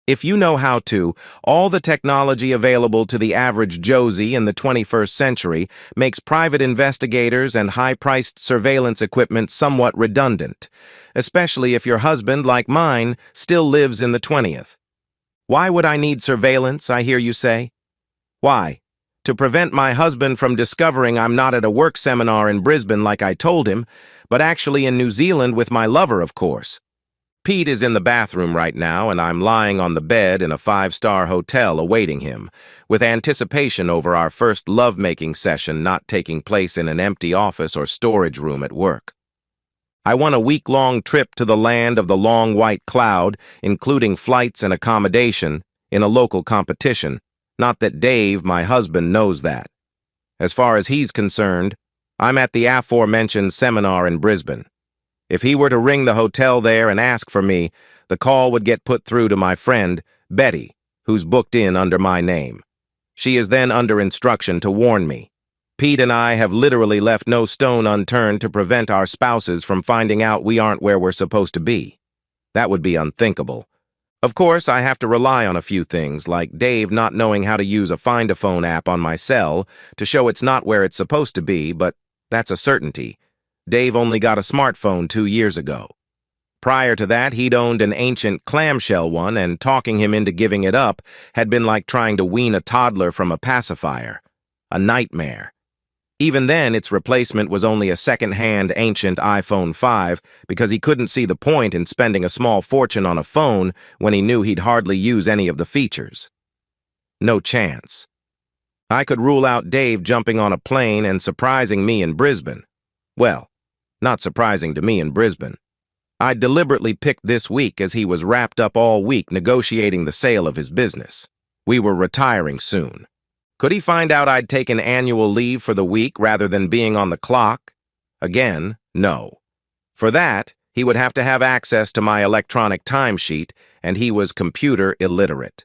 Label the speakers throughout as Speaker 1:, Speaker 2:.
Speaker 1: If you know how to, all the technology available to the average Josie in the 21st century makes private investigators and high-priced surveillance equipment somewhat redundant, especially if your husband, like mine, still lives in the 20th. Why would I need surveillance, I hear you say? Why? To prevent my husband from discovering I'm not at a work seminar in Brisbane like I told him, but actually in New Zealand with my lover, of course. Pete is in the bathroom right now, and I'm lying on the bed in a 5-star hotel awaiting him, with anticipation over our first lovemaking session not taking place in an empty office or storage room at work. I won a week-long trip to the land of the long white cloud, including flights and accommodation, in a local competition. Not that Dave, my husband, knows that. As far as he's concerned, I'm at the aforementioned seminar in Brisbane. If he were to ring the hotel there and ask for me, the call would get put through to my friend, Betty, who's booked in under my name. She is then under instruction to warn me. Pete and I have literally left no stone unturned to prevent our spouses from finding out we aren't where we're supposed to be. That would be unthinkable. Of course, I have to rely on a few things, like Dave not knowing how to use a find-a-phone app on my cell to show it's not where it's supposed to be, but that's a certainty. Dave only got a smartphone 2 years ago. Prior to that, he'd owned an ancient clamshell one, and talking him into giving it up had been like trying to wean a toddler from a pacifier. A nightmare. Even then, its replacement was only a second-hand ancient iPhone 5 because he couldn't see the point in spending a small fortune on a phone when he knew he'd hardly use any of the features. No chance. I could rule out Dave jumping on a plane and surprising me in Brisbane. Well, not surprising to me in Brisbane. I deliberately picked this week as he was wrapped up all week negotiating the sale of his business. We were retiring soon. Could he find out I'd taken annual leave for the week rather than being on the clock? Again, no. For that, he would have to have access to my electronic timesheet, and he was computer illiterate.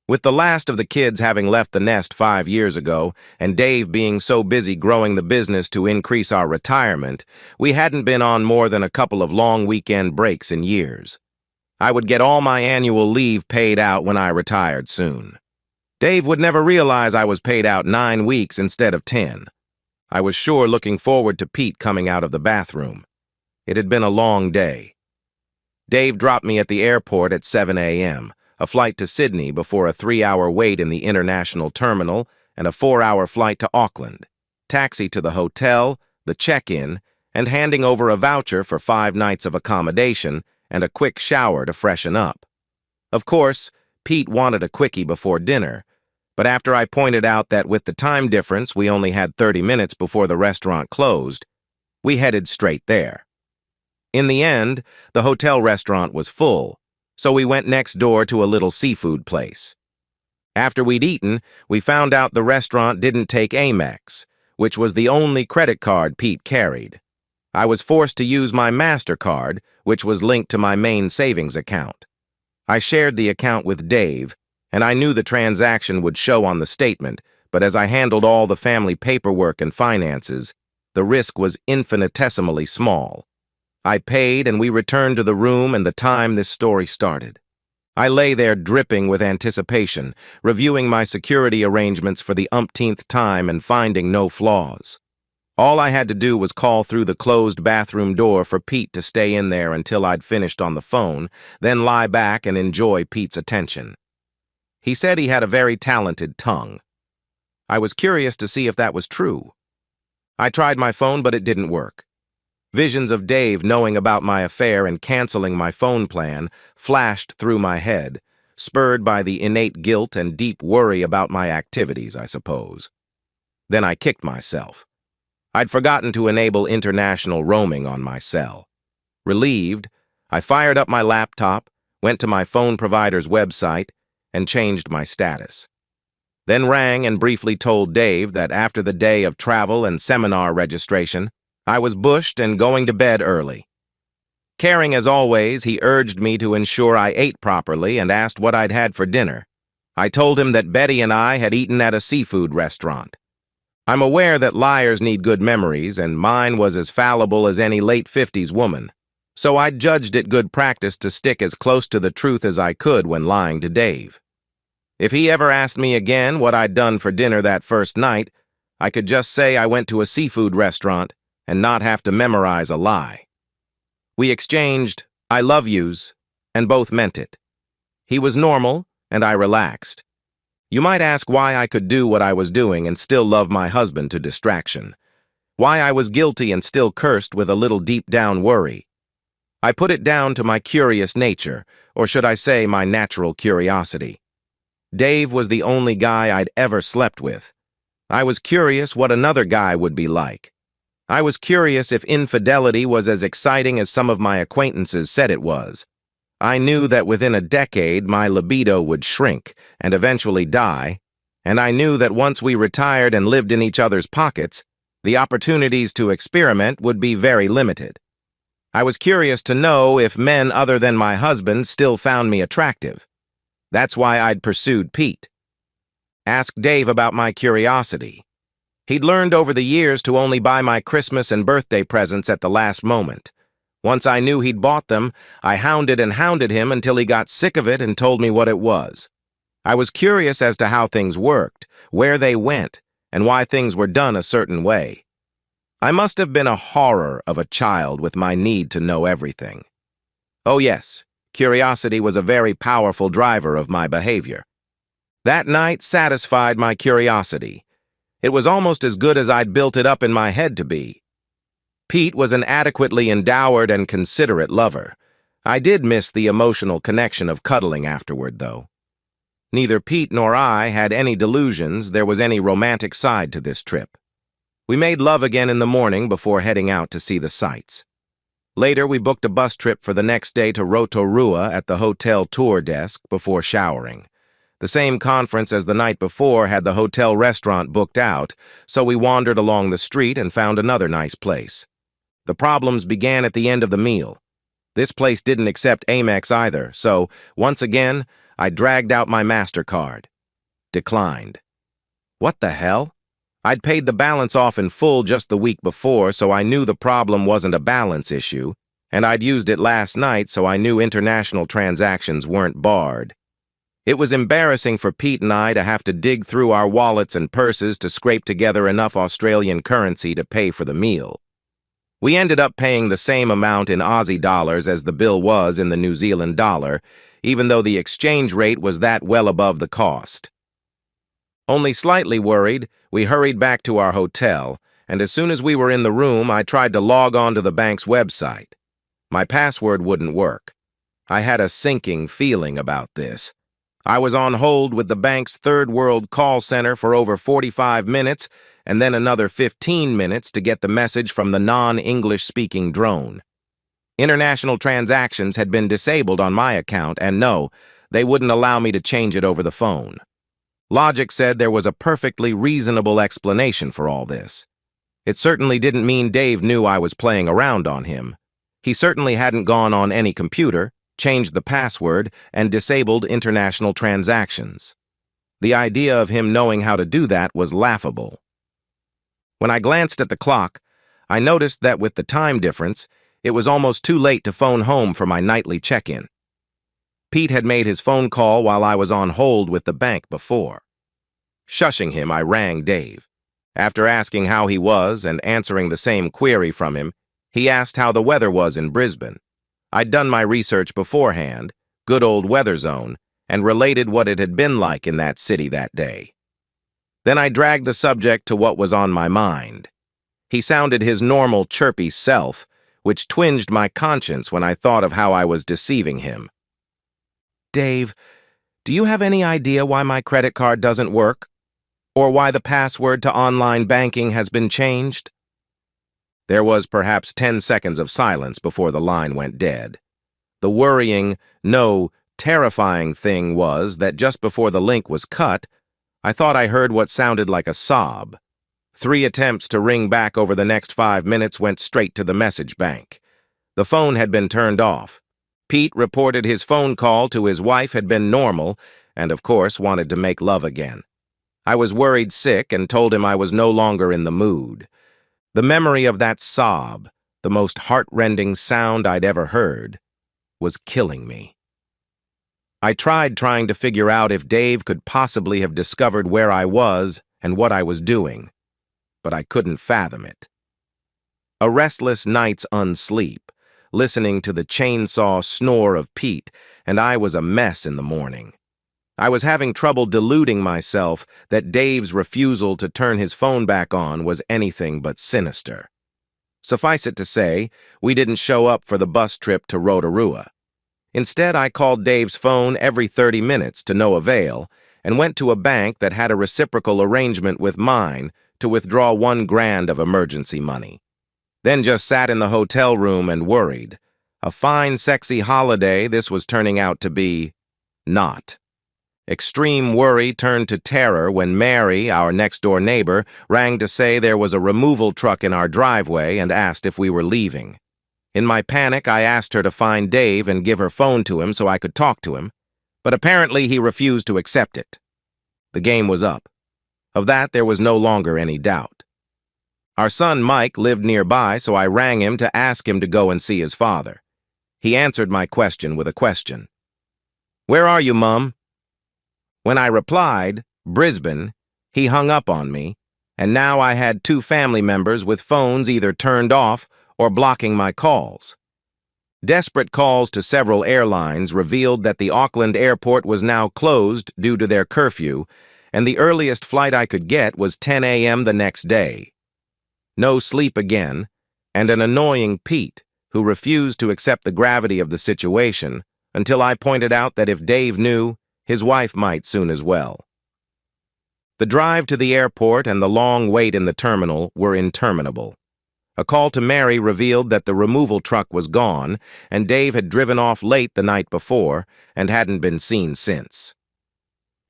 Speaker 1: With the last of the kids having left the nest 5 years ago, and Dave being so busy growing the business to increase our retirement, we hadn't been on more than a couple of long weekend breaks in years. I would get all my annual leave paid out when I retired soon. Dave would never realize I was paid out 9 weeks instead of 10. I was sure looking forward to Pete coming out of the bathroom. It had been a long day. Dave dropped me at the airport at 7 a.m., a flight to Sydney before a 3-hour wait in the international terminal, and a 4-hour flight to Auckland, taxi to the hotel, the check-in, and handing over a voucher for 5 nights of accommodation and a quick shower to freshen up. Of course, Pete wanted a quickie before dinner, but after I pointed out that with the time difference we only had 30 minutes before the restaurant closed, we headed straight there. In the end, the hotel restaurant was full, so we went next door to a little seafood place. After we'd eaten, we found out the restaurant didn't take Amex, which was the only credit card Pete carried. I was forced to use my MasterCard, which was linked to my main savings account. I shared the account with Dave, and I knew the transaction would show on the statement, but as I handled all the family paperwork and finances, the risk was infinitesimally small. I paid, and we returned to the room and the time this story started. I lay there dripping with anticipation, reviewing my security arrangements for the umpteenth time and finding no flaws. All I had to do was call through the closed bathroom door for Pete to stay in there until I'd finished on the phone, then lie back and enjoy Pete's attention. He said he had a very talented tongue. I was curious to see if that was true. I tried my phone, but it didn't work. Visions of Dave knowing about my affair and canceling my phone plan flashed through my head, spurred by the innate guilt and deep worry about my activities, I suppose. Then I kicked myself. I'd forgotten to enable international roaming on my cell. Relieved, I fired up my laptop, went to my phone provider's website, and changed my status. Then rang and briefly told Dave that after the day of travel and seminar registration, I was bushed and going to bed early. Caring as always, he urged me to ensure I ate properly and asked what I'd had for dinner. I told him that Betty and I had eaten at a seafood restaurant. I'm aware that liars need good memories, and mine was as fallible as any late 50s woman. So I judged it good practice to stick as close to the truth as I could when lying to Dave. If he ever asked me again what I'd done for dinner that first night, I could just say I went to a seafood restaurant and not have to memorize a lie. We exchanged "I love yous," and both meant it. He was normal, and I relaxed. You might ask why I could do what I was doing and still love my husband to distraction. Why I was guilty and still cursed with a little deep-down worry. I put it down to my curious nature, or should I say my natural curiosity. Dave was the only guy I'd ever slept with. I was curious what another guy would be like. I was curious if infidelity was as exciting as some of my acquaintances said it was. I knew that within a decade my libido would shrink and eventually die, and I knew that once we retired and lived in each other's pockets, the opportunities to experiment would be very limited. I was curious to know if men other than my husband still found me attractive. That's why I'd pursued Pete. Ask Dave about my curiosity. He'd learned over the years to only buy my Christmas and birthday presents at the last moment. Once I knew he'd bought them, I hounded him until he got sick of it and told me what it was. I was curious as to how things worked, where they went, and why things were done a certain way. I must have been a horror of a child with my need to know everything. Oh yes, curiosity was a very powerful driver of my behavior. That night satisfied my curiosity. It was almost as good as I'd built it up in my head to be. Pete was an adequately endowed and considerate lover. I did miss the emotional connection of cuddling afterward, though. Neither Pete nor I had any delusions there was any romantic side to this trip. We made love again in the morning before heading out to see the sights. Later, we booked a bus trip for the next day to Rotorua at the hotel tour desk before showering. The same conference as the night before had the hotel restaurant booked out, so we wandered along the street and found another nice place. The problems began at the end of the meal. This place didn't accept Amex either, so, once again, I dragged out my MasterCard. Declined. What the hell? I'd paid the balance off in full just the week before, so I knew the problem wasn't a balance issue, and I'd used it last night, so I knew international transactions weren't barred. It was embarrassing for Pete and I to have to dig through our wallets and purses to scrape together enough Australian currency to pay for the meal. We ended up paying the same amount in Aussie dollars as the bill was in the New Zealand dollar, even though the exchange rate was that well above the cost. Only slightly worried, we hurried back to our hotel, and as soon as we were in the room, I tried to log on to the bank's website. My password wouldn't work. I had a sinking feeling about this. I was on hold with the bank's third world call center for over 45 minutes, and then another 15 minutes to get the message from the non-English-speaking drone. International transactions had been disabled on my account, and no, they wouldn't allow me to change it over the phone. Logic said there was a perfectly reasonable explanation for all this. It certainly didn't mean Dave knew I was playing around on him. He certainly hadn't gone on any computer, changed the password, and disabled international transactions. The idea of him knowing how to do that was laughable. When I glanced at the clock, I noticed that with the time difference, it was almost too late to phone home for my nightly check-in. Pete had made his phone call while I was on hold with the bank before. Shushing him, I rang Dave. After asking how he was and answering the same query from him, he asked how the weather was in Brisbane. I'd done my research beforehand, good old weather zone, and related what it had been like in that city that day. Then I dragged the subject to what was on my mind. He sounded his normal chirpy self, which twinged my conscience when I thought of how I was deceiving him. Dave, do you have any idea why my credit card doesn't work? Or why the password to online banking has been changed? There was perhaps 10 seconds of silence before the line went dead. The worrying, no, terrifying thing was that just before the link was cut, I thought I heard what sounded like a sob. 3 attempts to ring back over the next 5 minutes went straight to the message bank. The phone had been turned off. Pete reported his phone call to his wife had been normal and, of course, wanted to make love again. I was worried sick and told him I was no longer in the mood. The memory of that sob, the most heart-rending sound I'd ever heard, was killing me. I tried trying to figure out if Dave could possibly have discovered where I was and what I was doing, but I couldn't fathom it. A restless night's unsleep, listening to the chainsaw snore of Pete, and I was a mess in the morning. I was having trouble deluding myself that Dave's refusal to turn his phone back on was anything but sinister. Suffice it to say, we didn't show up for the bus trip to Rotorua. Instead, I called Dave's phone every 30 minutes to no avail and went to a bank that had a reciprocal arrangement with mine to withdraw $1,000 of emergency money. Then just sat in the hotel room and worried. A fine, sexy holiday this was turning out to be not. Extreme worry turned to terror when Mary, our next-door neighbor, rang to say there was a removal truck in our driveway and asked if we were leaving. In my panic, I asked her to find Dave and give her phone to him so I could talk to him, but apparently he refused to accept it. The game was up. Of that, there was no longer any doubt. Our son Mike lived nearby, so I rang him to ask him to go and see his father. He answered my question with a question. "Where are you, Mum?" When I replied, "Brisbane," he hung up on me, and now I had 2 family members with phones either turned off or blocking my calls. Desperate calls to several airlines revealed that the Auckland airport was now closed due to their curfew, and the earliest flight I could get was 10 a.m. the next day. No sleep again, and an annoying Pete, who refused to accept the gravity of the situation until I pointed out that if Dave knew, his wife might soon as well. The drive to the airport and the long wait in the terminal were interminable. A call to Mary revealed that the removal truck was gone, and Dave had driven off late the night before and hadn't been seen since.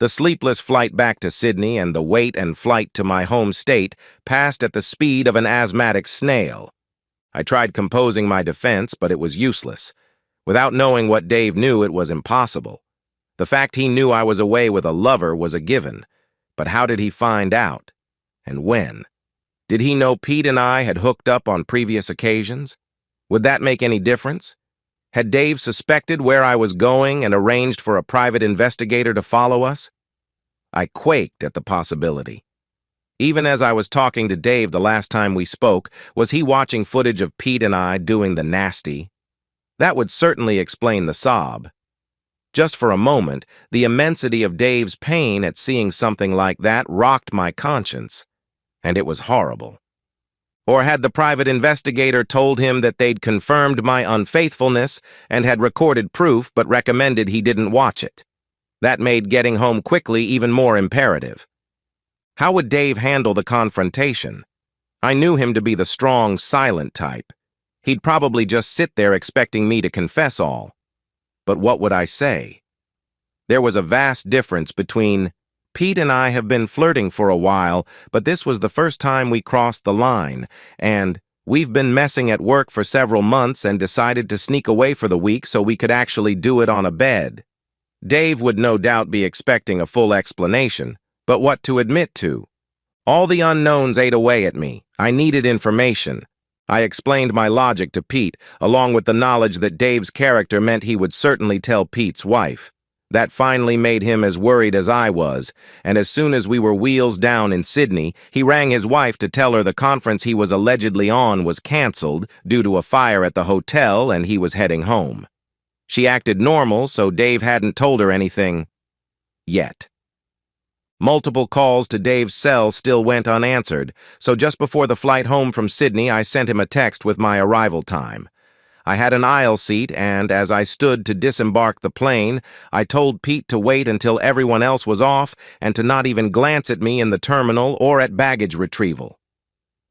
Speaker 1: The sleepless flight back to Sydney and the wait and flight to my home state passed at the speed of an asthmatic snail. I tried composing my defense, but it was useless. Without knowing what Dave knew, it was impossible. The fact he knew I was away with a lover was a given, but how did he find out? And when? Did he know Pete and I had hooked up on previous occasions? Would that make any difference? Had Dave suspected where I was going and arranged for a private investigator to follow us? I quaked at the possibility. Even as I was talking to Dave the last time we spoke, was he watching footage of Pete and I doing the nasty? That would certainly explain the sob. Just for a moment, the immensity of Dave's pain at seeing something like that rocked my conscience, and it was horrible. Or had the private investigator told him that they'd confirmed my unfaithfulness and had recorded proof but recommended he didn't watch it? That made getting home quickly even more imperative. How would Dave handle the confrontation? I knew him to be the strong, silent type. He'd probably just sit there expecting me to confess all. But what would I say? There was a vast difference between, "Pete and I have been flirting for a while, but this was the first time we crossed the line," and "We've been messing at work for several months and decided to sneak away for the week so we could actually do it on a bed." Dave would no doubt be expecting a full explanation, but what to admit to? All the unknowns ate away at me. I needed information. I explained my logic to Pete, along with the knowledge that Dave's character meant he would certainly tell Pete's wife. That finally made him as worried as I was, and as soon as we were wheels down in Sydney, he rang his wife to tell her the conference he was allegedly on was cancelled due to a fire at the hotel and he was heading home. She acted normal, so Dave hadn't told her anything yet. Multiple calls to Dave's cell still went unanswered, so just before the flight home from Sydney, I sent him a text with my arrival time. I had an aisle seat, and as I stood to disembark the plane, I told Pete to wait until everyone else was off and to not even glance at me in the terminal or at baggage retrieval.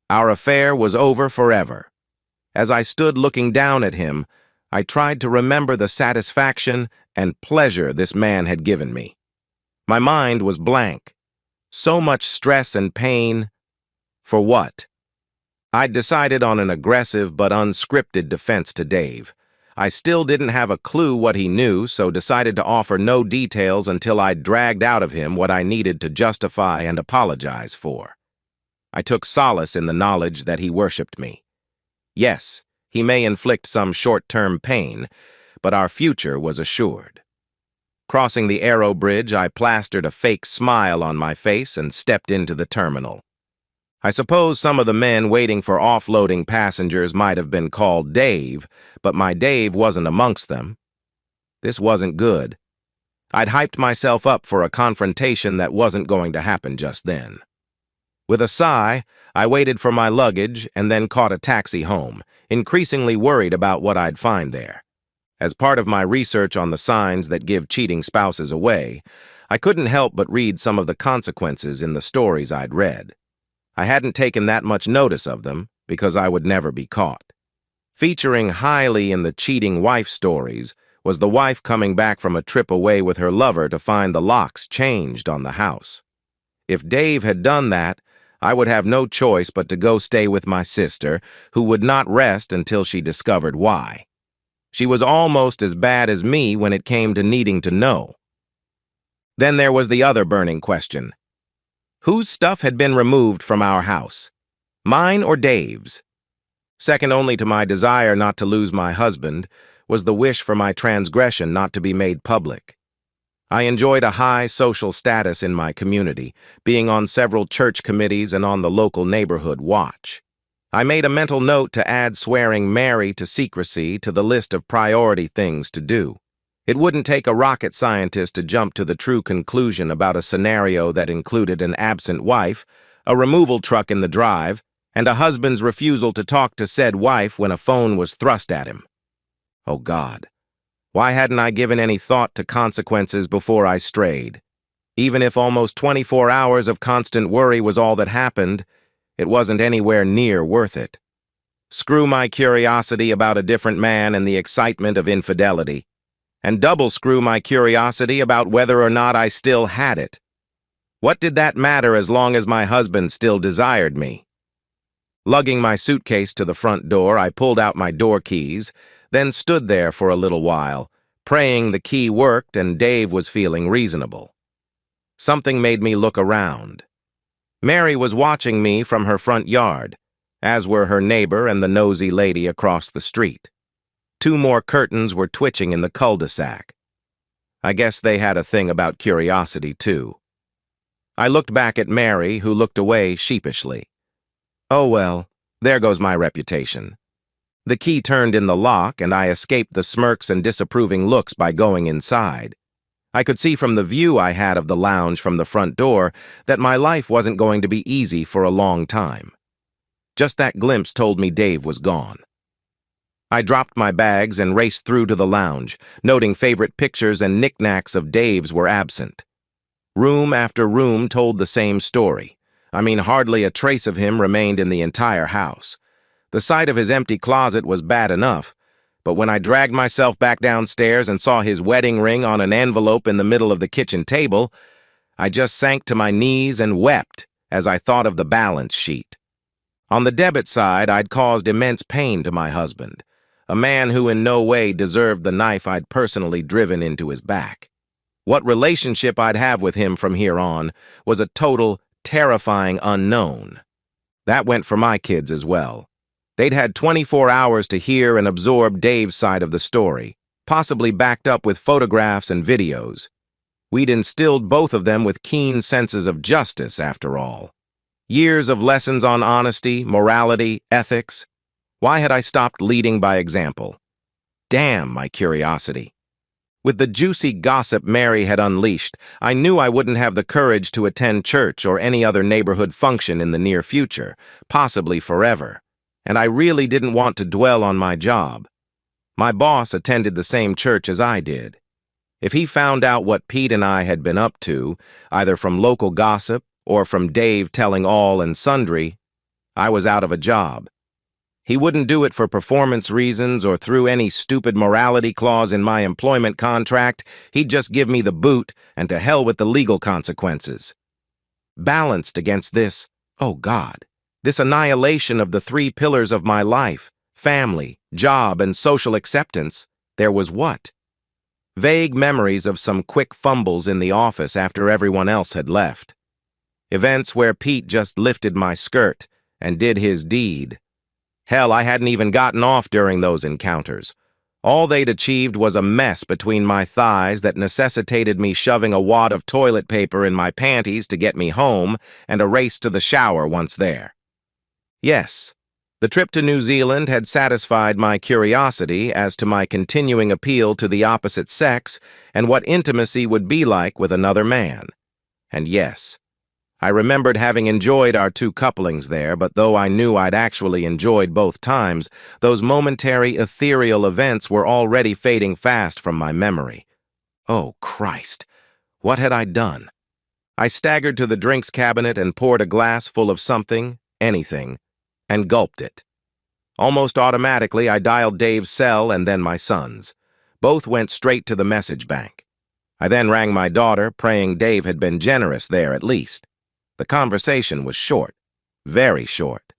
Speaker 1: Our affair was over forever. As I stood looking down at him, I tried to remember the satisfaction and pleasure this man had given me. My mind was blank. So much stress and pain. For what? I'd decided on an aggressive but unscripted defense to Dave. I still didn't have a clue what he knew, so decided to offer no details until I'd dragged out of him what I needed to justify and apologize for. I took solace in the knowledge that he worshipped me. Yes, He may inflict some short-term pain, but our future was assured. Crossing the Arrow Bridge, I plastered a fake smile on my face and stepped into the terminal. I suppose some of the men waiting for offloading passengers might have been called Dave, but my Dave wasn't amongst them. This wasn't good. I'd hyped myself up for a confrontation that wasn't going to happen just then. With a sigh, I waited for my luggage and then caught a taxi home, increasingly worried about what I'd find there. As part of my research on the signs that give cheating spouses away, I couldn't help but read some of the consequences in the stories I'd read. I hadn't taken that much notice of them because I would never be caught. Featuring highly in the cheating wife stories was the wife coming back from a trip away with her lover to find the locks changed on the house. If Dave had done that, I would have no choice but to go stay with my sister, who would not rest until she discovered why. She was almost as bad as me when it came to needing to know. Then there was the other burning question. Whose stuff had been removed from our house? Mine or Dave's? Second only to my desire not to lose my husband was the wish for my transgression not to be made public. I enjoyed a high social status in my community, being on several church committees and on the local neighborhood watch. I made a mental note to add swearing Mary to secrecy to the list of priority things to do. It wouldn't take a rocket scientist to jump to the true conclusion about a scenario that included an absent wife, a removal truck in the drive, and a husband's refusal to talk to said wife when a phone was thrust at him. Oh God, why hadn't I given any thought to consequences before I strayed? Even if almost 24 hours of constant worry was all that happened, it wasn't anywhere near worth it. Screw my curiosity about a different man and the excitement of infidelity, and double screw my curiosity about whether or not I still had it. What did that matter as long as my husband still desired me? Lugging my suitcase to the front door, I pulled out my door keys, then stood there for a little while, praying the key worked and Dave was feeling reasonable. Something made me look around. Mary was watching me from her front yard, as were her neighbor and the nosy lady across the street. 2 more curtains were twitching in the cul-de-sac. I guess they had a thing about curiosity, too. I looked back at Mary, who looked away sheepishly. Oh well, there goes my reputation. The key turned in the lock, and I escaped the smirks and disapproving looks by going inside. I could see from the view I had of the lounge from the front door that my life wasn't going to be easy for a long time. Just that glimpse told me Dave was gone. I dropped my bags and raced through to the lounge, noting favorite pictures and knickknacks of Dave's were absent. Room after room told the same story. I mean, hardly a trace of him remained in the entire house. The sight of his empty closet was bad enough, but when I dragged myself back downstairs and saw his wedding ring on an envelope in the middle of the kitchen table, I just sank to my knees and wept as I thought of the balance sheet. On the debit side, I'd caused immense pain to my husband, a man who in no way deserved the knife I'd personally driven into his back. What relationship I'd have with him from here on was a total, terrifying unknown. That went for my kids as well. They'd had 24 hours to hear and absorb Dave's side of the story, possibly backed up with photographs and videos. We'd instilled both of them with keen senses of justice, after all. Years of lessons on honesty, morality, ethics. Why had I stopped leading by example? Damn my curiosity. With the juicy gossip Mary had unleashed, I knew I wouldn't have the courage to attend church or any other neighborhood function in the near future, possibly forever. And I really didn't want to dwell on my job. My boss attended the same church as I did. If he found out what Pete and I had been up to, either from local gossip or from Dave telling all and sundry, I was out of a job. He wouldn't do it for performance reasons or through any stupid morality clause in my employment contract. He'd just give me the boot, and to hell with the legal consequences. Balanced against this, oh God, this annihilation of the 3 pillars of my life, family, job, and social acceptance, there was what? Vague memories of some quick fumbles in the office after everyone else had left. Events where Pete just lifted my skirt and did his deed. Hell, I hadn't even gotten off during those encounters. All they'd achieved was a mess between my thighs that necessitated me shoving a wad of toilet paper in my panties to get me home and a race to the shower once there. Yes, the trip to New Zealand had satisfied my curiosity as to my continuing appeal to the opposite sex and what intimacy would be like with another man. And yes, I remembered having enjoyed our two couplings there, but though I knew I'd actually enjoyed both times, those momentary ethereal events were already fading fast from my memory. Oh, Christ! What had I done? I staggered to the drinks cabinet and poured a glass full of something, anything, and gulped it. Almost automatically, I dialed Dave's cell and then my son's. Both went straight to the message bank. I then rang my daughter, praying Dave had been generous there at least. The conversation was short, very short.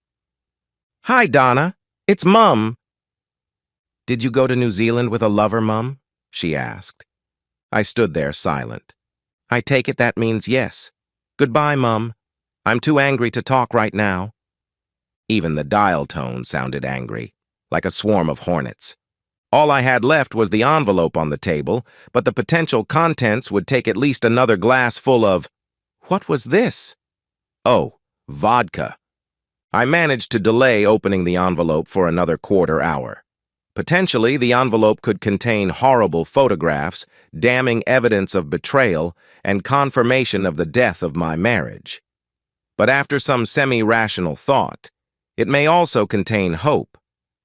Speaker 1: "Hi, Donna. It's Mum." "Did you go to New Zealand with a lover, Mum?" she asked. I stood there silent. "I take it that means yes. Goodbye, Mum. I'm too angry to talk right now." Even the dial tone sounded angry, like a swarm of hornets. All I had left was the envelope on the table, but the potential contents would take at least another glass full of... What was this? Oh, vodka. I managed to delay opening the envelope for another quarter hour. Potentially, the envelope could contain horrible photographs, damning evidence of betrayal, and confirmation of the death of my marriage. But after some semi-rational thought, it may also contain hope,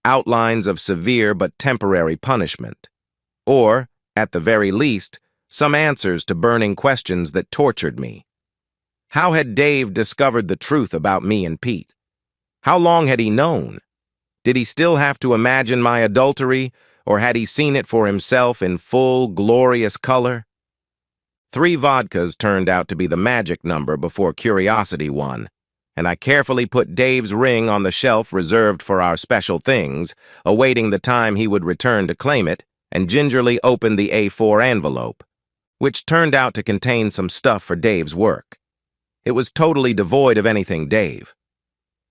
Speaker 1: outlines of severe but temporary punishment, or, at the very least, some answers to burning questions that tortured me. How had Dave discovered the truth about me and Pete? How long had he known? Did he still have to imagine my adultery, or had he seen it for himself in full, glorious color? 3 vodkas turned out to be the magic number before curiosity won, and I carefully put Dave's ring on the shelf reserved for our special things, awaiting the time he would return to claim it, and gingerly opened the A4 envelope, which turned out to contain some stuff for Dave's work. It was totally devoid of anything Dave.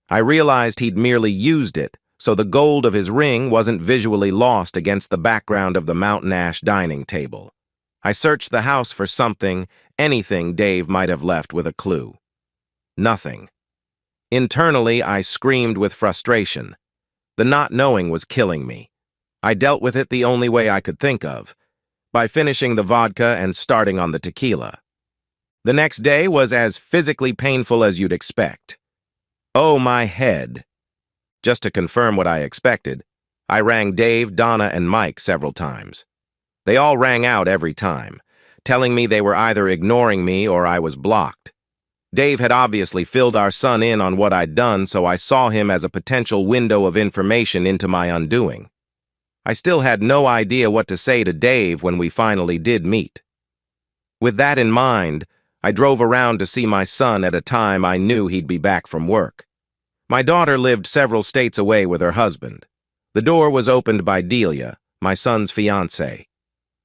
Speaker 1: I realized he'd merely used it, so the gold of his ring wasn't visually lost against the background of the mountain ash dining table. I searched the house for something, anything Dave might have left with a clue. Nothing. Internally, I screamed with frustration. The not knowing was killing me. I dealt with it the only way I could think of, by finishing the vodka and starting on the tequila. The next day was as physically painful as you'd expect. Oh, my head. Just to confirm what I expected, I rang Dave, Donna, and Mike several times. They all rang out every time, telling me they were either ignoring me or I was blocked. Dave had obviously filled our son in on what I'd done, so I saw him as a potential window of information into my undoing. I still had no idea what to say to Dave when we finally did meet. With that in mind, I drove around to see my son at a time I knew he'd be back from work. My daughter lived several states away with her husband. The door was opened by Delia, my son's fiancée.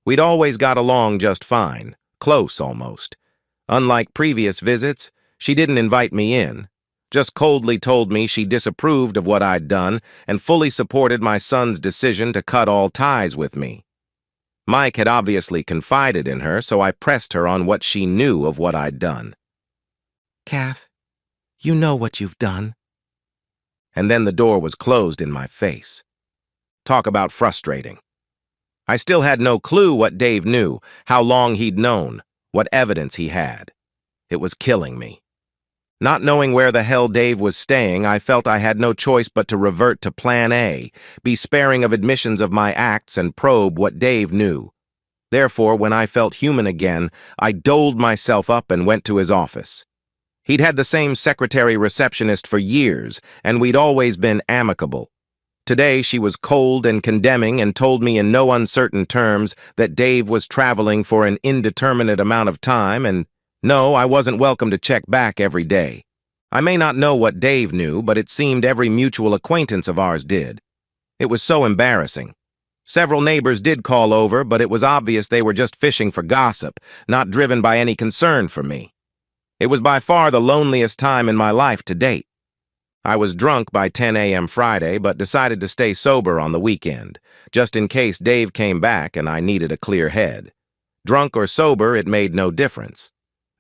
Speaker 1: We'd always got along just fine, close almost. Unlike previous visits, she didn't invite me in, just coldly told me she disapproved of what I'd done and fully supported my son's decision to cut all ties with me. Mike had obviously confided in her, so I pressed her on what she knew of what I'd done. "Kath, you know what you've done." And then the door was closed in my face. Talk about frustrating. I still had no clue what Dave knew, how long he'd known, what evidence he had. It was killing me. Not knowing where the hell Dave was staying, I felt I had no choice but to revert to Plan A, be sparing of admissions of my acts and probe what Dave knew. Therefore, when I felt human again, I doled myself up and went to his office. He'd had the same secretary-receptionist for years, and we'd always been amicable. Today, she was cold and condemning and told me in no uncertain terms that Dave was traveling for an indeterminate amount of time and no, I wasn't welcome to check back every day. I may not know what Dave knew, but it seemed every mutual acquaintance of ours did. It was so embarrassing. Several neighbors did call over, but it was obvious they were just fishing for gossip, not driven by any concern for me. It was by far the loneliest time in my life to date. I was drunk by 10 a.m. Friday, but decided to stay sober on the weekend, just in case Dave came back and I needed a clear head. Drunk or sober, it made no difference.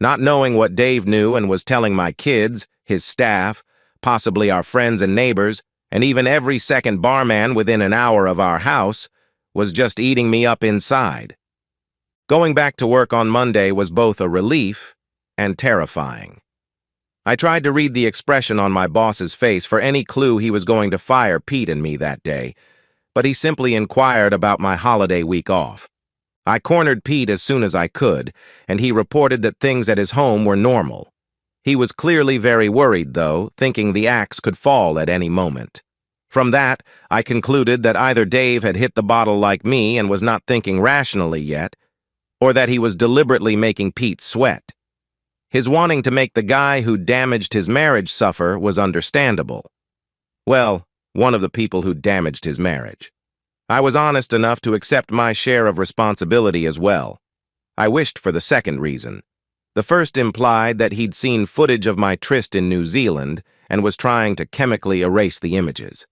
Speaker 1: Not knowing what Dave knew and was telling my kids, his staff, possibly our friends and neighbors, and even every second barman within an hour of our house, was just eating me up inside. Going back to work on Monday was both a relief and terrifying. I tried to read the expression on my boss's face for any clue he was going to fire Pete and me that day, but he simply inquired about my holiday week off. I cornered Pete as soon as I could, and he reported that things at his home were normal. He was clearly very worried, though, thinking the axe could fall at any moment. From that, I concluded that either Dave had hit the bottle like me and was not thinking rationally yet, or that he was deliberately making Pete sweat. His wanting to make the guy who damaged his marriage suffer was understandable. Well, one of the people who damaged his marriage. I was honest enough to accept my share of responsibility as well. I wished for the second reason. The first implied that he'd seen footage of my tryst in New Zealand and was trying to chemically erase the images.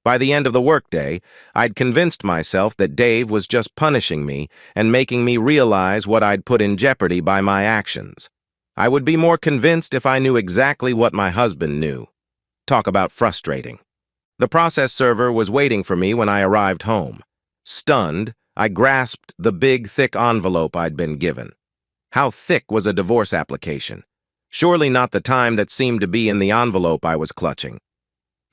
Speaker 1: By the end of the workday, I'd convinced myself that Dave was just punishing me and making me realize what I'd put in jeopardy by my actions. I would be more convinced if I knew exactly what my husband knew. Talk about frustrating. The process server was waiting for me when I arrived home. Stunned, I grasped the big, thick envelope I'd been given. How thick was a divorce application? Surely not the time that seemed to be in the envelope I was clutching.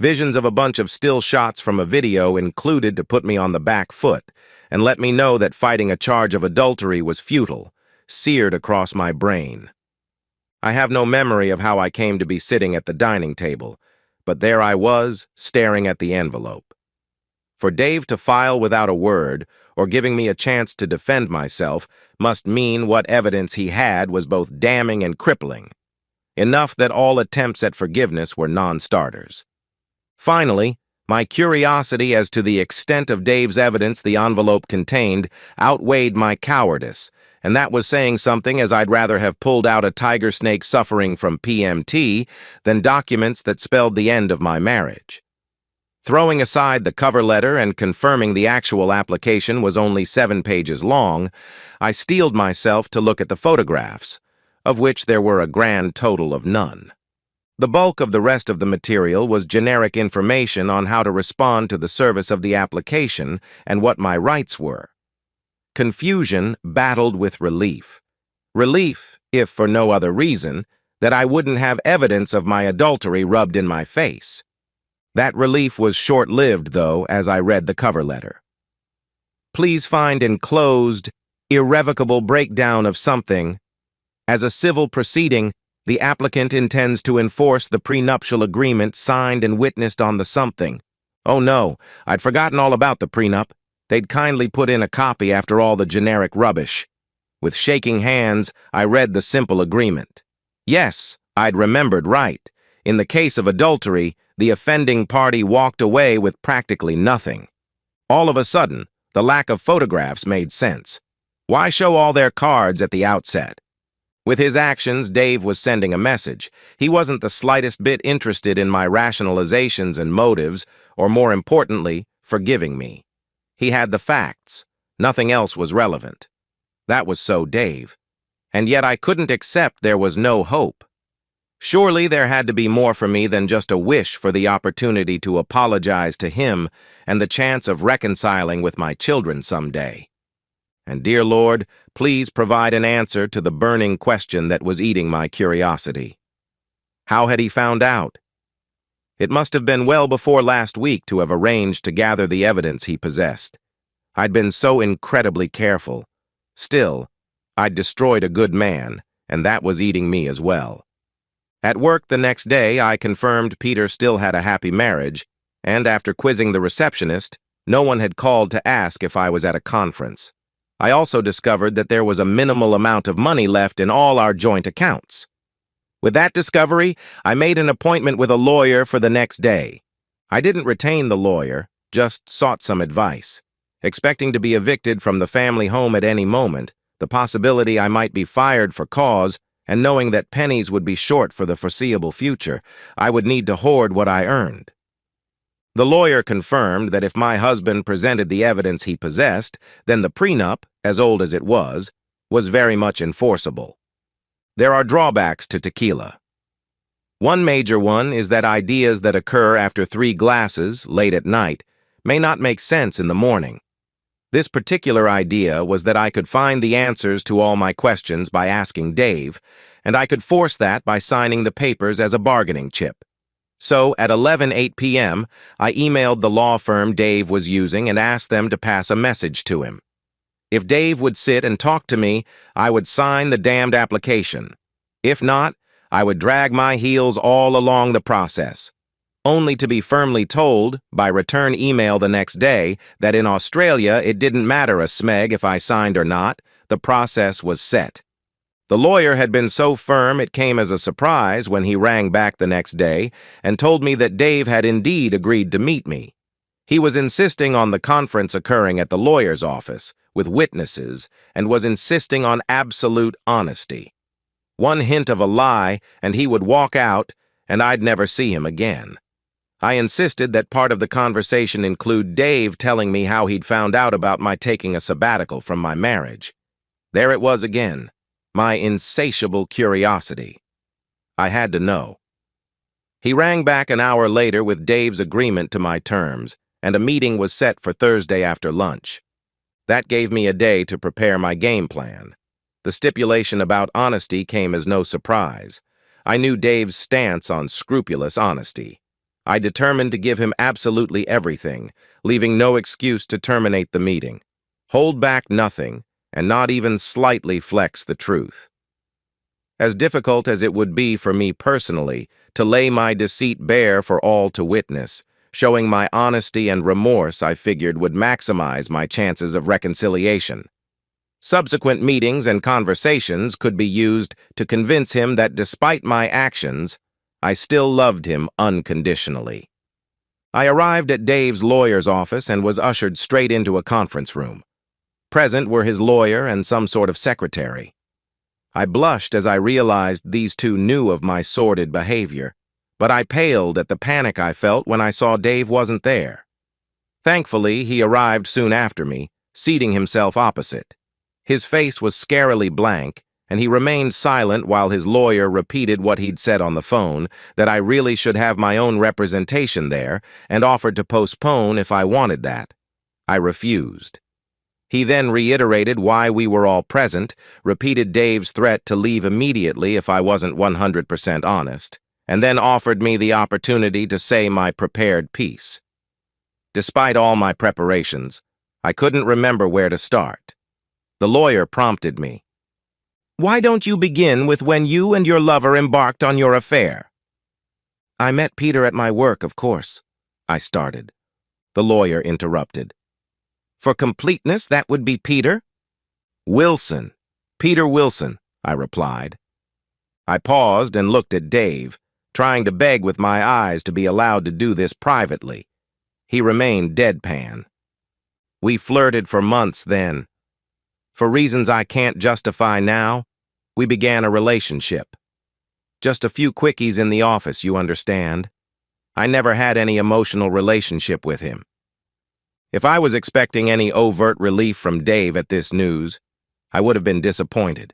Speaker 1: Visions of a bunch of still shots from a video included to put me on the back foot and let me know that fighting a charge of adultery was futile, seared across my brain. I have no memory of how I came to be sitting at the dining table, but there I was, staring at the envelope. For Dave to file without a word, or giving me a chance to defend myself, must mean what evidence he had was both damning and crippling. Enough that all attempts at forgiveness were non-starters. Finally, my curiosity as to the extent of Dave's evidence the envelope contained outweighed my cowardice, and that was saying something, as I'd rather have pulled out a tiger snake suffering from PMT than documents that spelled the end of my marriage. Throwing aside the cover letter and confirming the actual application was only 7 pages long, I steeled myself to look at the photographs, of which there were a grand total of none. The bulk of the rest of the material was generic information on how to respond to the service of the application and what my rights were. Confusion battled with relief. Relief, if for no other reason, that I wouldn't have evidence of my adultery rubbed in my face. That relief was short-lived, though, as I read the cover letter. Please find enclosed, irrevocable breakdown of something. As a civil proceeding, the applicant intends to enforce the prenuptial agreement signed and witnessed on the something. Oh no, I'd forgotten all about the prenup. They'd kindly put in a copy after all the generic rubbish. With shaking hands, I read the simple agreement. Yes, I'd remembered right. In the case of adultery, the offending party walked away with practically nothing. All of a sudden, the lack of photographs made sense. Why show all their cards at the outset? With his actions, Dave was sending a message. He wasn't the slightest bit interested in my rationalizations and motives, or more importantly, forgiving me. He had the facts. Nothing else was relevant. That was so Dave. And yet I couldn't accept there was no hope. Surely there had to be more for me than just a wish for the opportunity to apologize to him and the chance of reconciling with my children someday. And dear Lord, please provide an answer to the burning question that was eating my curiosity. How had he found out? It must have been well before last week to have arranged to gather the evidence he possessed. I'd been so incredibly careful. Still, I'd destroyed a good man, and that was eating me as well. At work the next day, I confirmed Peter still had a happy marriage, and after quizzing the receptionist, no one had called to ask if I was at a conference. I also discovered that there was a minimal amount of money left in all our joint accounts. With that discovery, I made an appointment with a lawyer for the next day. I didn't retain the lawyer, just sought some advice. Expecting to be evicted from the family home at any moment, the possibility I might be fired for cause, and knowing that pennies would be short for the foreseeable future, I would need to hoard what I earned. The lawyer confirmed that if my husband presented the evidence he possessed, then the prenup, as old as it was very much enforceable. There are drawbacks to tequila. One major one is that ideas that occur after 3 glasses, late at night, may not make sense in the morning. This particular idea was that I could find the answers to all my questions by asking Dave, and I could force that by signing the papers as a bargaining chip. So, at 11:08 p.m., I emailed the law firm Dave was using and asked them to pass a message to him. If Dave would sit and talk to me, I would sign the damned application. If not, I would drag my heels all along the process, only to be firmly told, by return email the next day, that in Australia it didn't matter a smeg if I signed or not, the process was set. The lawyer had been so firm it came as a surprise when he rang back the next day and told me that Dave had indeed agreed to meet me. He was insisting on the conference occurring at the lawyer's office, with witnesses, and was insisting on absolute honesty. One hint of a lie, and he would walk out, and I'd never see him again. I insisted that part of the conversation include Dave telling me how he'd found out about my taking a sabbatical from my marriage. There it was again, my insatiable curiosity. I had to know. He rang back an hour later with Dave's agreement to my terms, and a meeting was set for Thursday after lunch. That gave me a day to prepare my game plan. The stipulation about honesty came as no surprise. I knew Dave's stance on scrupulous honesty. I determined to give him absolutely everything, leaving no excuse to terminate the meeting. Hold back nothing, and not even slightly flex the truth. As difficult as it would be for me personally to lay my deceit bare for all to witness, showing my honesty and remorse I figured would maximize my chances of reconciliation. Subsequent meetings and conversations could be used to convince him that despite my actions, I still loved him unconditionally. I arrived at Dave's lawyer's office and was ushered straight into a conference room. Present were his lawyer and some sort of secretary. I blushed as I realized these two knew of my sordid behavior, but I paled at the panic I felt when I saw Dave wasn't there. Thankfully, he arrived soon after me, seating himself opposite. His face was scarily blank, and he remained silent while his lawyer repeated what he'd said on the phone, that I really should have my own representation there, and offered to postpone if I wanted that. I refused. He then reiterated why we were all present, repeated Dave's threat to leave immediately if I wasn't 100% honest, and then offered me the opportunity to say my prepared piece. Despite all my preparations, I couldn't remember where to start. The lawyer prompted me. "Why don't you begin with when you and your lover embarked on your affair?" "I met Peter at my work, of course," I started. The lawyer interrupted. "For completeness, that would be Peter?" "Wilson. Peter Wilson," I replied. I paused and looked at Dave, trying to beg with my eyes to be allowed to do this privately. He remained deadpan. "We flirted for months then. For reasons I can't justify now, we began a relationship. Just a few quickies in the office, you understand. I never had any emotional relationship with him." If I was expecting any overt relief from Dave at this news, I would have been disappointed.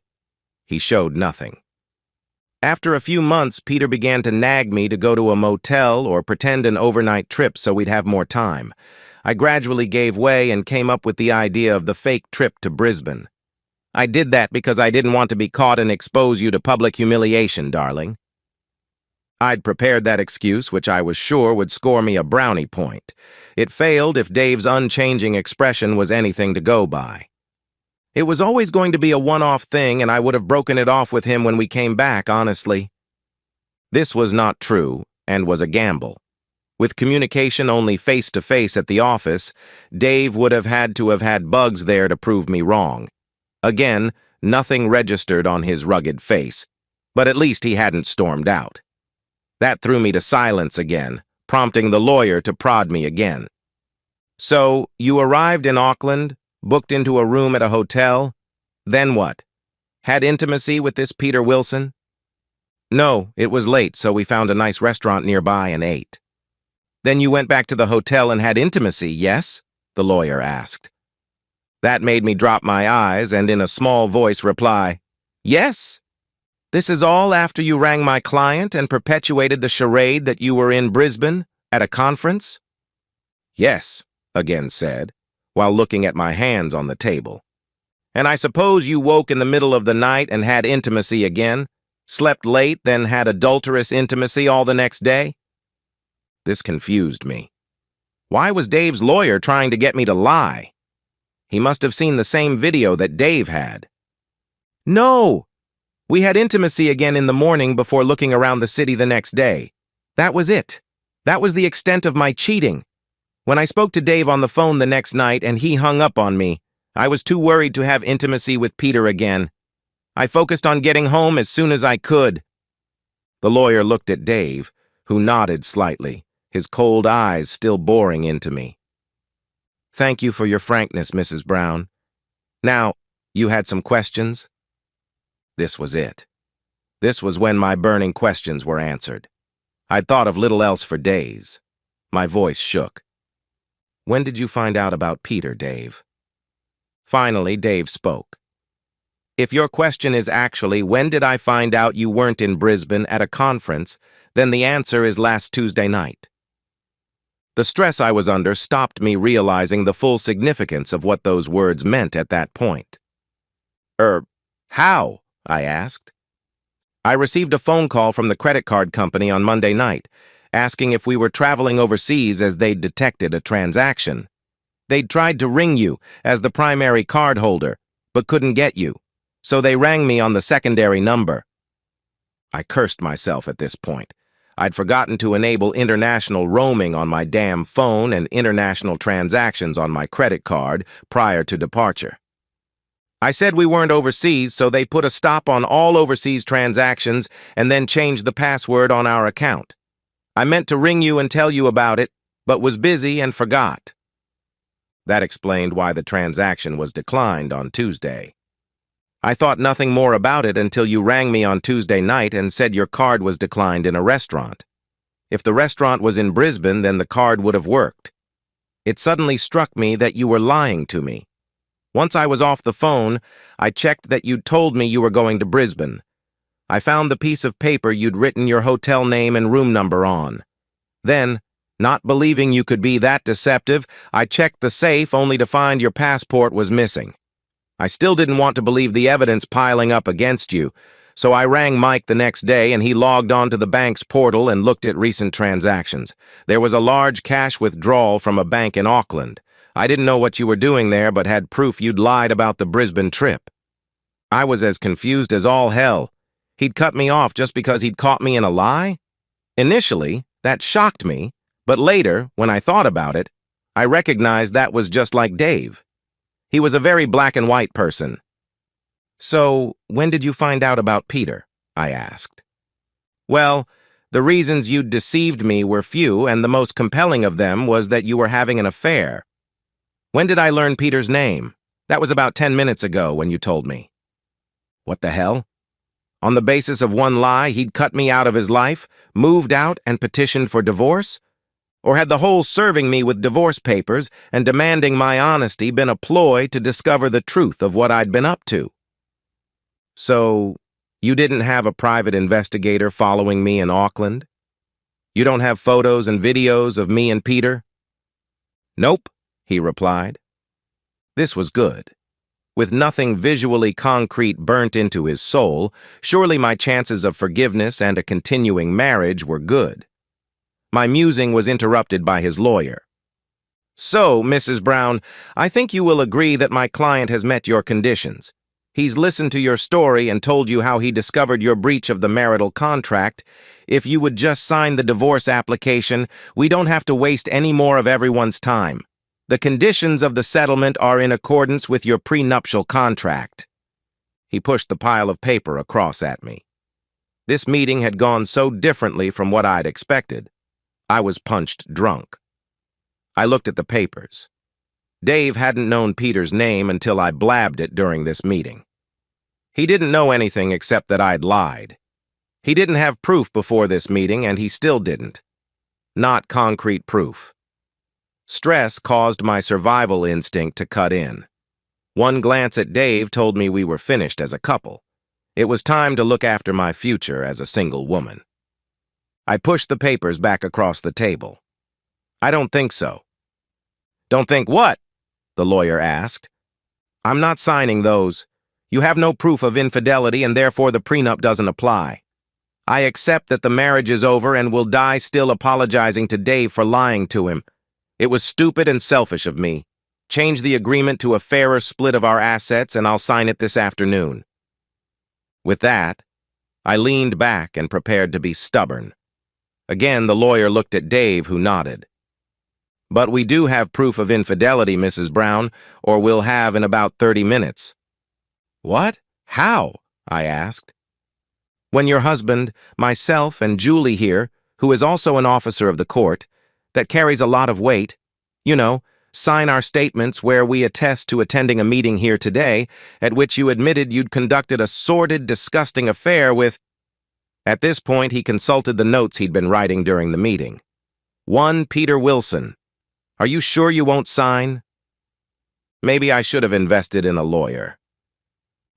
Speaker 1: He showed nothing. After a few months, Peter began to nag me to go to a motel or pretend an overnight trip so we'd have more time. I gradually gave way and came up with the idea of the fake trip to Brisbane. "I did that because I didn't want to be caught and expose you to public humiliation, darling." I'd prepared that excuse, which I was sure would score me a brownie point. It failed if Dave's unchanging expression was anything to go by. It was always going to be a one-off thing, and I would have broken it off with him when we came back, honestly. This was not true, and was a gamble. With communication only face-to-face at the office, Dave would have had bugs there to prove me wrong. Again, nothing registered on his rugged face, but at least he hadn't stormed out. That threw me to silence again, prompting the lawyer to prod me again. "So, you arrived in Auckland, booked into a room at a hotel? Then what?" Had intimacy with this Peter Wilson? No, it was late, so we found a nice restaurant nearby and ate. Then you went back to the hotel and had intimacy, yes? The lawyer asked. That made me drop my eyes and in a small voice reply, yes. This is all after you rang my client and perpetuated the charade that you were in Brisbane at a conference? Yes, again said, while looking at my hands on the table. And I suppose you woke in the middle of the night and had intimacy again, slept late, then had adulterous intimacy all the next day? This confused me. Why was Dave's lawyer trying to get me to lie? He must have seen the same video that Dave had. No! We had intimacy again in the morning before looking around the city the next day. That was it. That was the extent of my cheating. When I spoke to Dave on the phone the next night and he hung up on me, I was too worried to have intimacy with Peter again. I focused on getting home as soon as I could. The lawyer looked at Dave, who nodded slightly, his cold eyes still boring into me. Thank you for your frankness, Mrs. Brown. Now, you had some questions? This was it. This was when my burning questions were answered. I'd thought of little else for days. My voice shook. When did you find out about Peter, Dave? Finally, Dave spoke. If your question is actually, when did I find out you weren't in Brisbane at a conference, then the answer is last Tuesday night. The stress I was under stopped me realizing the full significance of what those words meant at that point. How? I asked. I received a phone call from the credit card company on Monday night, asking if we were traveling overseas as they'd detected a transaction. They'd tried to ring you as the primary card holder, but couldn't get you, so they rang me on the secondary number. I cursed myself at this point. I'd forgotten to enable international roaming on my damn phone and international transactions on my credit card prior to departure. I said we weren't overseas, so they put a stop on all overseas transactions and then changed the password on our account. I meant to ring you and tell you about it, but was busy and forgot. That explained why the transaction was declined on Tuesday. I thought nothing more about it until you rang me on Tuesday night and said your card was declined in a restaurant. If the restaurant was in Brisbane, then the card would have worked. It suddenly struck me that you were lying to me. Once I was off the phone, I checked that you'd told me you were going to Brisbane. I found the piece of paper you'd written your hotel name and room number on. Then, not believing you could be that deceptive, I checked the safe only to find your passport was missing. I still didn't want to believe the evidence piling up against you, so I rang Mike the next day and he logged onto the bank's portal and looked at recent transactions. There was a large cash withdrawal from a bank in Auckland. I didn't know what you were doing there, but had proof you'd lied about the Brisbane trip. I was as confused as all hell. He'd cut me off just because he'd caught me in a lie? Initially, that shocked me, but later, when I thought about it, I recognized that was just like Dave. He was a very black and white person. So, when did you find out about Peter? I asked. Well, the reasons you'd deceived me were few, and the most compelling of them was that you were having an affair. When did I learn Peter's name? That was about 10 minutes ago when you told me. What the hell? On the basis of one lie, he'd cut me out of his life, moved out, and petitioned for divorce? Or had the whole serving me with divorce papers and demanding my honesty been a ploy to discover the truth of what I'd been up to? So, you didn't have a private investigator following me in Auckland? You don't have photos and videos of me and Peter? Nope, he replied. This was good. With nothing visually concrete burnt into his soul, surely my chances of forgiveness and a continuing marriage were good. My musing was interrupted by his lawyer. So, Mrs. Brown, I think you will agree that my client has met your conditions. He's listened to your story and told you how he discovered your breach of the marital contract. If you would just sign the divorce application, we don't have to waste any more of everyone's time. The conditions of the settlement are in accordance with your prenuptial contract. He pushed the pile of paper across at me. This meeting had gone so differently from what I'd expected. I was punched drunk. I looked at the papers. Dave hadn't known Peter's name until I blabbed it during this meeting. He didn't know anything except that I'd lied. He didn't have proof before this meeting, and he still didn't. Not concrete proof. Stress caused my survival instinct to cut in. One glance at Dave told me we were finished as a couple. It was time to look after my future as a single woman. I pushed the papers back across the table. I don't think so. Don't think what? The lawyer asked. I'm not signing those. You have no proof of infidelity and therefore the prenup doesn't apply. I accept that the marriage is over and will die still apologizing to Dave for lying to him. It was stupid and selfish of me. Change the agreement to a fairer split of our assets and I'll sign it this afternoon. With that, I leaned back and prepared to be stubborn. Again, the lawyer looked at Dave, who nodded. But we do have proof of infidelity, Mrs. Brown, or we'll have in about 30 minutes. What? How? I asked. When your husband, myself, and Julie here, who is also an officer of the court, that carries a lot of weight, sign our statements where we attest to attending a meeting here today at which you admitted you'd conducted a sordid, disgusting affair with... At this point, he consulted the notes he'd been writing during the meeting. One Peter Wilson. Are you sure you won't sign? Maybe I should have invested in a lawyer.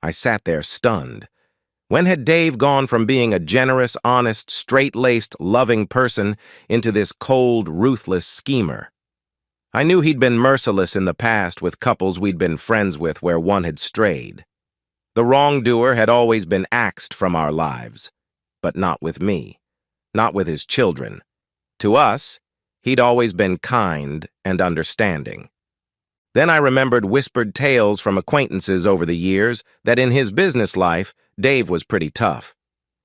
Speaker 1: I sat there stunned. When had Dave gone from being a generous, honest, straight-laced, loving person into this cold, ruthless schemer? I knew he'd been merciless in the past with couples we'd been friends with where one had strayed. The wrongdoer had always been axed from our lives, but not with me, not with his children. To us, he'd always been kind and understanding. Then I remembered whispered tales from acquaintances over the years that in his business life, Dave was pretty tough.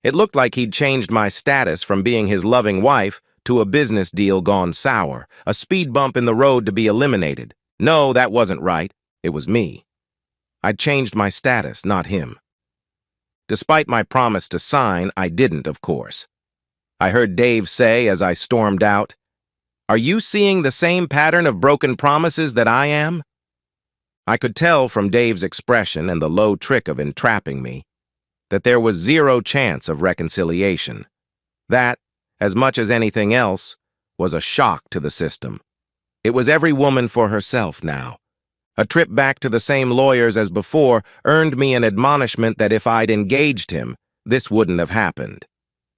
Speaker 1: It looked like he'd changed my status from being his loving wife to a business deal gone sour, a speed bump in the road to be eliminated. No, that wasn't right. It was me. I'd changed my status, not him. Despite my promise to sign, I didn't, of course. I heard Dave say as I stormed out, "Are you seeing the same pattern of broken promises that I am?" I could tell from Dave's expression and the low trick of entrapping me that there was zero chance of reconciliation. That, as much as anything else, was a shock to the system. It was every woman for herself now. A trip back to the same lawyers as before earned me an admonishment that if I'd engaged him, this wouldn't have happened.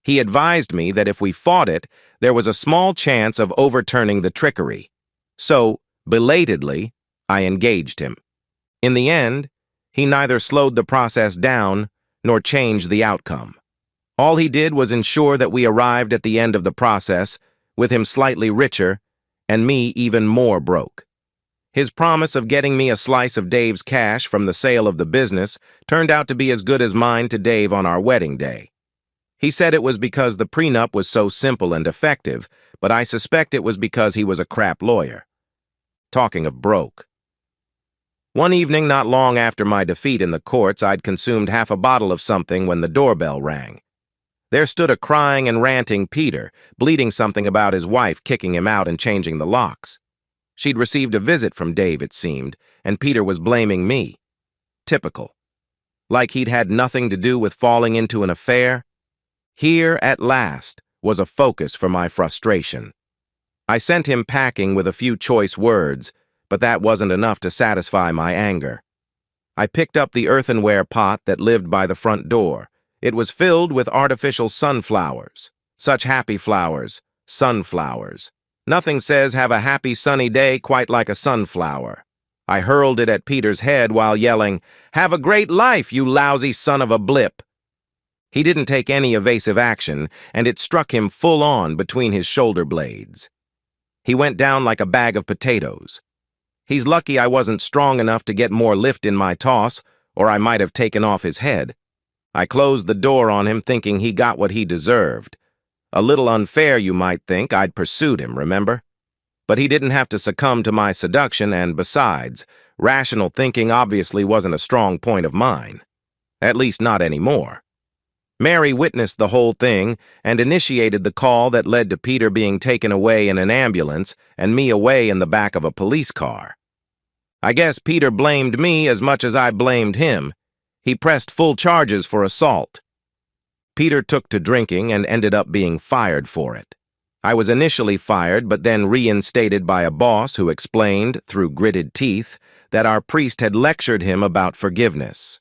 Speaker 1: He advised me that if we fought it, there was a small chance of overturning the trickery. So, belatedly, I engaged him. In the end, he neither slowed the process down nor changed the outcome. All he did was ensure that we arrived at the end of the process, with him slightly richer and me even more broke. His promise of getting me a slice of Dave's cash from the sale of the business turned out to be as good as mine to Dave on our wedding day. He said it was because the prenup was so simple and effective, but I suspect it was because he was a crap lawyer. Talking of broke. One evening not long after my defeat in the courts, I'd consumed half a bottle of something when the doorbell rang. There stood a crying and ranting Peter, bleating something about his wife kicking him out and changing the locks. She'd received a visit from Dave, it seemed, and Peter was blaming me. Typical. Like he'd had nothing to do with falling into an affair. Here, at last, was a focus for my frustration. I sent him packing with a few choice words, but that wasn't enough to satisfy my anger. I picked up the earthenware pot that lived by the front door. It was filled with artificial sunflowers. Such happy flowers, sunflowers. Nothing says have a happy sunny day quite like a sunflower. I hurled it at Peter's head while yelling, "Have a great life, you lousy son of a blip!" He didn't take any evasive action, and it struck him full on between his shoulder blades. He went down like a bag of potatoes. He's lucky I wasn't strong enough to get more lift in my toss, or I might have taken off his head. I closed the door on him thinking he got what he deserved. A little unfair, you might think. I'd pursued him, remember? But he didn't have to succumb to my seduction, and besides, rational thinking obviously wasn't a strong point of mine. At least not anymore. Mary witnessed the whole thing and initiated the call that led to Peter being taken away in an ambulance and me away in the back of a police car. I guess Peter blamed me as much as I blamed him. He pressed full charges for assault. Peter took to drinking and ended up being fired for it. I was initially fired, but then reinstated by a boss who explained, through gritted teeth, that our priest had lectured him about forgiveness.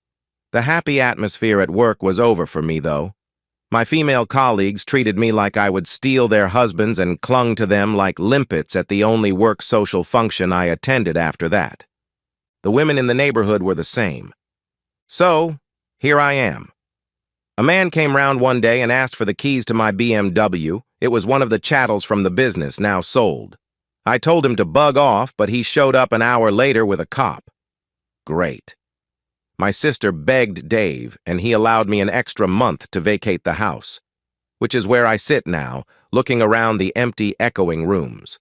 Speaker 1: The happy atmosphere at work was over for me, though. My female colleagues treated me like I would steal their husbands and clung to them like limpets at the only work social function I attended after that. The women in the neighborhood were the same. So, here I am. A man came round one day and asked for the keys to my BMW. It was one of the chattels from the business, now sold. I told him to bug off, but he showed up an hour later with a cop. Great. My sister begged Dave, and he allowed me an extra month to vacate the house, which is where I sit now, looking around the empty, echoing rooms.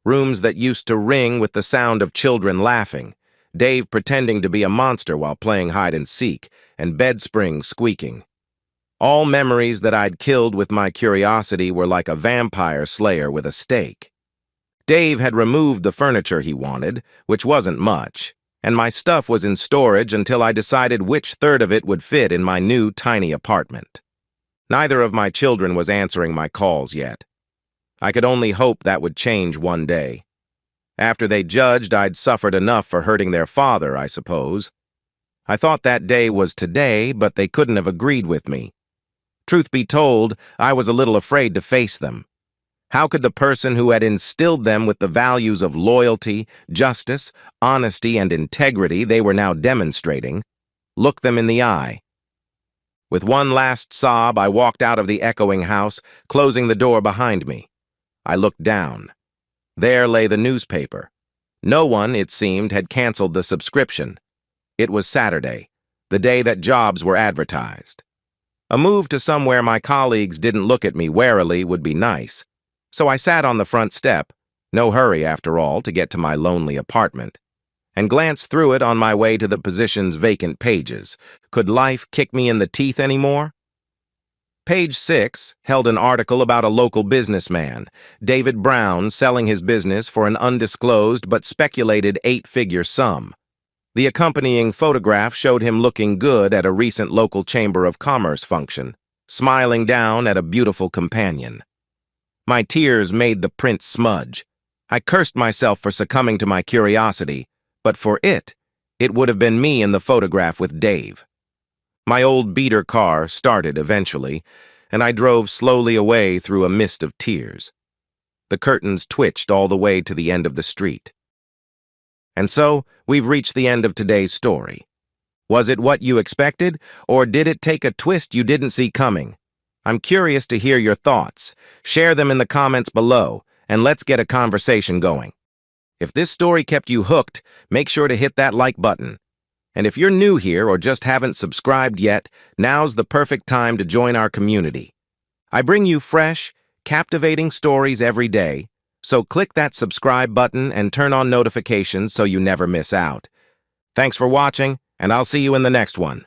Speaker 1: Rooms that used to ring with the sound of children laughing, Dave pretending to be a monster while playing hide-and-seek, and bed springs squeaking. All memories that I'd killed with my curiosity were like a vampire slayer with a stake. Dave had removed the furniture he wanted, which wasn't much, and my stuff was in storage until I decided which third of it would fit in my new tiny apartment. Neither of my children was answering my calls yet. I could only hope that would change one day. After they judged, I'd suffered enough for hurting their father, I suppose. I thought that day was today, but they couldn't have agreed with me. Truth be told, I was a little afraid to face them. How could the person who had instilled them with the values of loyalty, justice, honesty, and integrity they were now demonstrating look them in the eye? With one last sob, I walked out of the echoing house, closing the door behind me. I looked down. There lay the newspaper. No one, it seemed, had canceled the subscription. It was Saturday, the day that jobs were advertised. A move to somewhere my colleagues didn't look at me warily would be nice. So I sat on the front step, no hurry after all to get to my lonely apartment, and glanced through it on my way to the position's vacant pages. Could life kick me in the teeth anymore? Page 6 held an article about a local businessman, David Brown, selling his business for an undisclosed but speculated 8-figure sum. The accompanying photograph showed him looking good at a recent local Chamber of Commerce function, smiling down at a beautiful companion. My tears made the print smudge. I cursed myself for succumbing to my curiosity, but for it would have been me in the photograph with Dave. My old beater car started eventually, and I drove slowly away through a mist of tears. The curtains twitched all the way to the end of the street. And so, we've reached the end of today's story. Was it what you expected, or did it take a twist you didn't see coming? I'm curious to hear your thoughts. Share them in the comments below, and let's get a conversation going. If this story kept you hooked, make sure to hit that like button. And if you're new here or just haven't subscribed yet, now's the perfect time to join our community. I bring you fresh, captivating stories every day, so click that subscribe button and turn on notifications so you never miss out. Thanks for watching, and I'll see you in the next one.